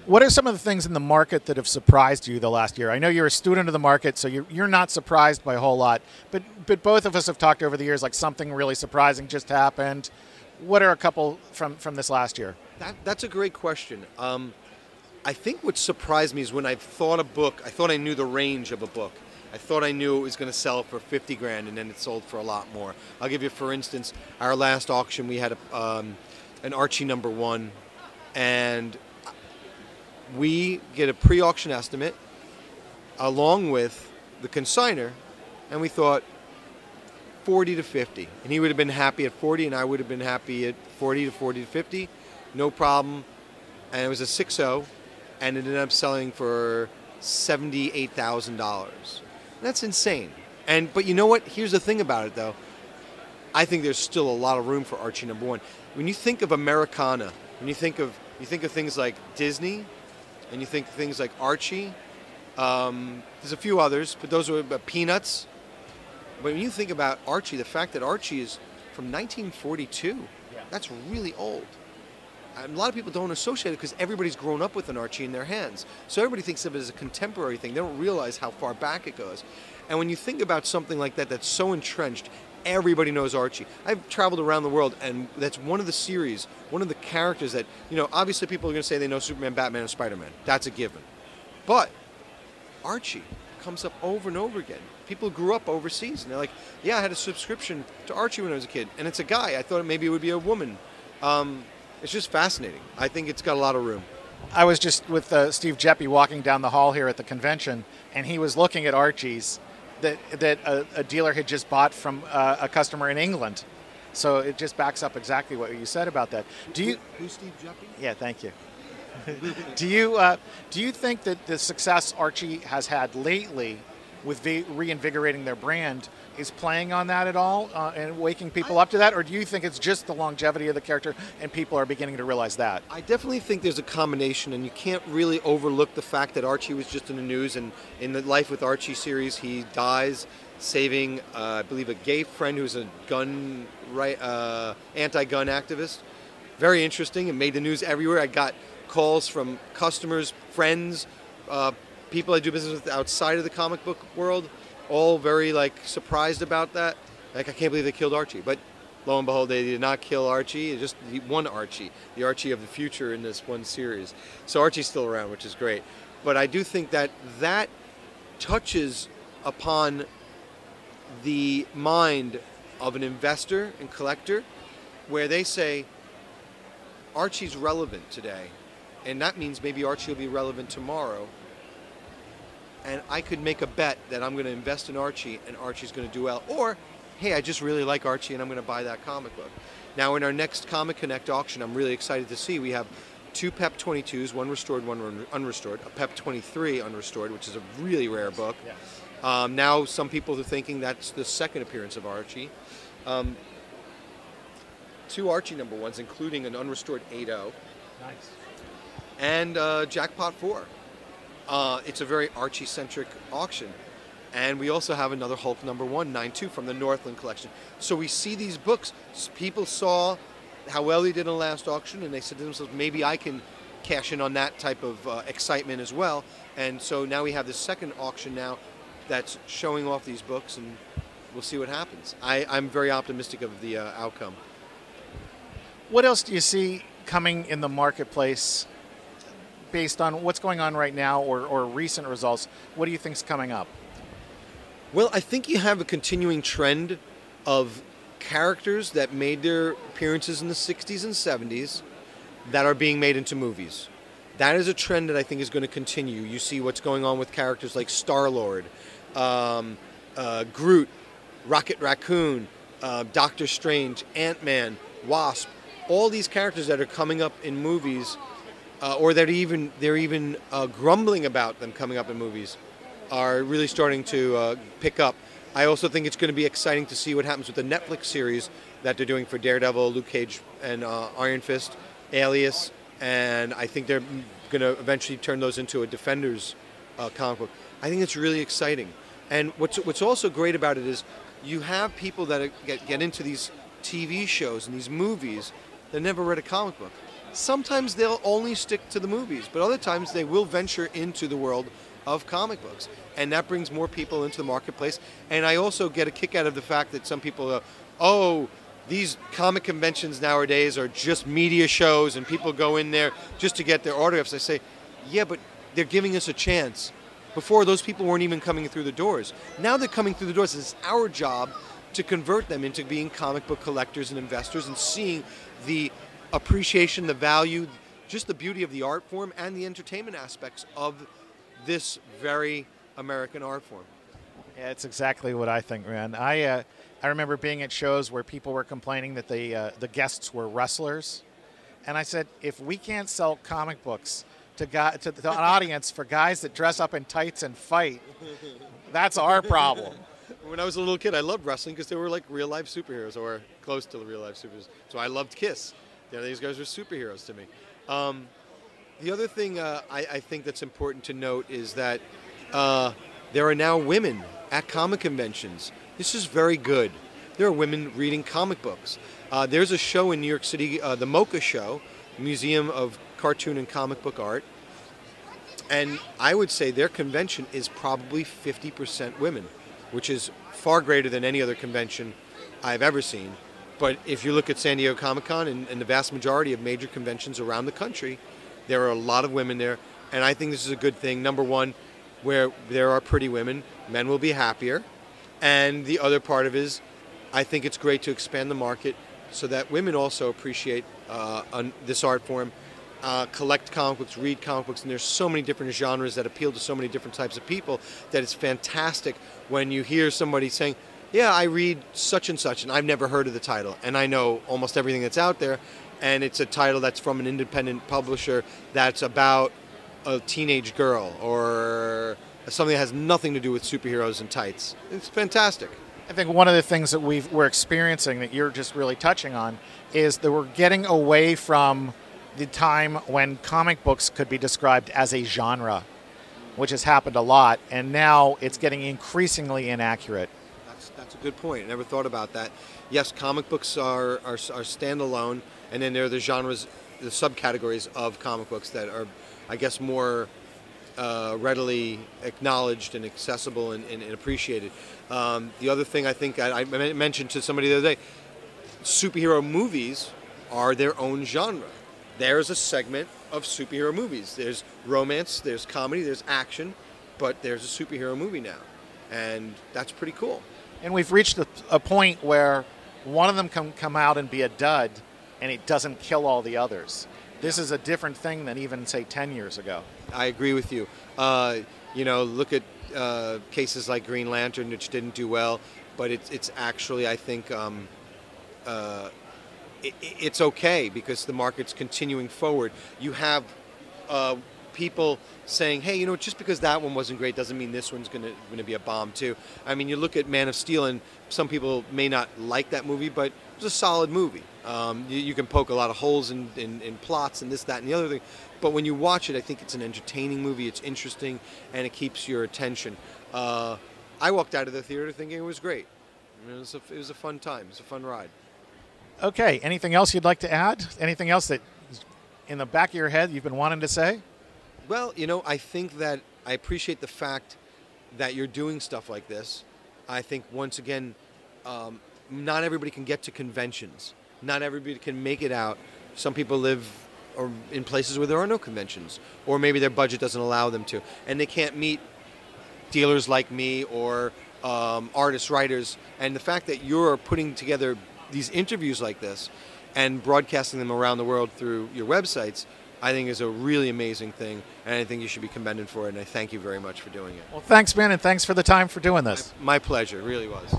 What are some of the things in the market that have surprised you the last year? I know you're a student of the market, so you're not surprised by a whole lot. But both of us have talked over the years like something really surprising just happened. What are a couple from this last year? That's a great question. I think what surprised me is when I thought a book, I thought I knew the range of a book. I thought I knew it was going to sell for 50 grand, and then it sold for a lot more. I'll give you, for instance, our last auction, we had an Archie #1, and we get a pre-auction estimate along with the consignor, and we thought 40 to 50. And he would have been happy at 40, and I would have been happy at 40 to 50. No problem. And it was a 6.0, and it ended up selling for $78,000. That's insane. But you know what? Here's the thing about it, though. I think there's still a lot of room for Archie #1. When you think of Americana, when you think of things like Disney, and you think of things like Archie, there's a few others, but those are Peanuts. But when you think about Archie, the fact that Archie is from 1942, that's really old. A lot of people don't associate it because everybody's grown up with an Archie in their hands. So everybody thinks of it as a contemporary thing. They don't realize how far back it goes. And when you think about something like that that's so entrenched, everybody knows Archie. I've traveled around the world, and that's one of the series, one of the characters that, obviously people are going to say they know Superman, Batman, and Spider-Man. That's a given. But Archie comes up over and over again. People grew up overseas, and they're like, yeah, I had a subscription to Archie when I was a kid, and it's a guy. I thought maybe it would be a woman. It's just fascinating. I think it's got a lot of room. I was just with Steve Jeppe walking down the hall here at the convention, and he was looking at Archies that a dealer had just bought from a customer in England. So it just backs up exactly what you said about that. Who's Steve Jeppe? Yeah, thank you. Do you think that the success Archie has had lately with reinvigorating their brand is playing on that at all and waking people up to that? Or do you think it's just the longevity of the character and people are beginning to realize that? I definitely think there's a combination, and you can't really overlook the fact that Archie was just in the news, and in the Life with Archie series, he dies saving, I believe, a gay friend who's a anti-gun activist. Very interesting. It made the news everywhere. I got calls from customers, friends, people I do business with outside of the comic book world, all very surprised about that. I can't believe they killed Archie. But lo and behold, they did not kill Archie. Just one Archie, the Archie of the future in this one series. So Archie's still around, which is great. But I do think that touches upon the mind of an investor and collector, where they say, Archie's relevant today, and that means maybe Archie will be relevant tomorrow. And I could make a bet that I'm going to invest in Archie, and Archie's going to do well. Or, hey, I just really like Archie, and I'm going to buy that comic book. Now, in our next Comic Connect auction, I'm really excited to see, we have 2 PEP 22s, one restored, one unrestored, a PEP 23 unrestored, which is a really rare book. Yeah. Now, some people are thinking that's the second appearance of Archie. 2 Archie #1s, including an unrestored 8.0. Nice. And Jackpot 4. It's a very Archie-centric auction. And we also have another Hulk #1, 9.2 from the Northland collection. So we see these books. People saw how well they did in the last auction, and they said to themselves, maybe I can cash in on that type of excitement as well. And so now we have this second auction now that's showing off these books, and we'll see what happens. I'm very optimistic of the outcome. What else do you see coming in the marketplace based on what's going on right now or recent results? What do you think's coming up? Well, I think you have a continuing trend of characters that made their appearances in the 60s and 70s that are being made into movies. That is a trend that I think is going to continue. You see what's going on with characters like Star-Lord, Groot, Rocket Raccoon, Doctor Strange, Ant-Man, Wasp. All these characters that are coming up in movies, or that they're even grumbling about them coming up in movies, are really starting to pick up. I also think it's going to be exciting to see what happens with the Netflix series that they're doing for Daredevil, Luke Cage, and Iron Fist, Alias, and I think they're going to eventually turn those into a Defenders comic book. I think it's really exciting. And what's also great about it is you have people that get into these TV shows and these movies that never read a comic book. Sometimes they'll only stick to the movies, but other times they will venture into the world of comic books. And that brings more people into the marketplace. And I also get a kick out of the fact that some people go, oh, these comic conventions nowadays are just media shows and people go in there just to get their autographs. I say, yeah, but they're giving us a chance. Before, those people weren't even coming through the doors. Now they're coming through the doors. It's our job to convert them into being comic book collectors and investors and seeing the appreciation, the value, just the beauty of the art form and the entertainment aspects of this very American art form. Yeah, it's exactly what I think, man. I remember being at shows where people were complaining that the guests were wrestlers, and I said, if we can't sell comic books to an audience for guys that dress up in tights and fight, that's our problem. When I was a little kid, I loved wrestling because they were like real life superheroes, or close to real life superheroes. So I loved Kiss. These guys were superheroes to me. The other thing I think that's important to note is that there are now women at comic conventions. This is very good. There are women reading comic books. There's a show in New York City, the MoCA Show, Museum of Cartoon and Comic Book Art. And I would say their convention is probably 50% women, which is far greater than any other convention I've ever seen. But if you look at San Diego Comic-Con and the vast majority of major conventions around the country, there are a lot of women there. And I think this is a good thing. Number one, where there are pretty women, men will be happier. And the other part of it is, I think it's great to expand the market so that women also appreciate this art form, collect comic books, read comic books, and there's so many different genres that appeal to so many different types of people that it's fantastic when you hear somebody saying, yeah, I read such and such, and I've never heard of the title, and I know almost everything that's out there, and it's a title that's from an independent publisher that's about a teenage girl or something that has nothing to do with superheroes and tights. It's fantastic. I think one of the things that we're experiencing that you're just really touching on is that we're getting away from the time when comic books could be described as a genre, which has happened a lot, and now it's getting increasingly inaccurate. That's a good point. I never thought about that. Yes, comic books are standalone, and then there are the genres, the subcategories of comic books that are, I guess, more readily acknowledged and accessible and appreciated. The other thing I think I mentioned to somebody the other day, superhero movies are their own genre. There's a segment of superhero movies. There's romance, there's comedy, there's action, but there's a superhero movie now. And that's pretty cool. And we've reached a point where one of them can come out and be a dud, and it doesn't kill all the others. This is a different thing than even, say, 10 years ago. I agree with you. Look at cases like Green Lantern, which didn't do well, but it's actually, I think, it's okay because the market's continuing forward. You have people saying, hey, just because that one wasn't great doesn't mean this one's going to be a bomb too. I mean, you look at Man of Steel, and some people may not like that movie, but it was a solid movie. You can poke a lot of holes in plots and this, that, and the other thing. But when you watch it, I think it's an entertaining movie. It's interesting, and it keeps your attention. I walked out of the theater thinking it was great. It was a fun time. It was a fun ride. Okay. Anything else you'd like to add? Anything else that in the back of your head you've been wanting to say? Well, I think that I appreciate the fact that you're doing stuff like this. I think, once again, not everybody can get to conventions. Not everybody can make it out. Some people live in places where there are no conventions, or maybe their budget doesn't allow them to, and they can't meet dealers like me or artists, writers. And the fact that you're putting together these interviews like this and broadcasting them around the world through your websites, I think is a really amazing thing, and I think you should be commended for it, and I thank you very much for doing it. Well, thanks, man, and thanks for the time for doing this. My pleasure. It really was.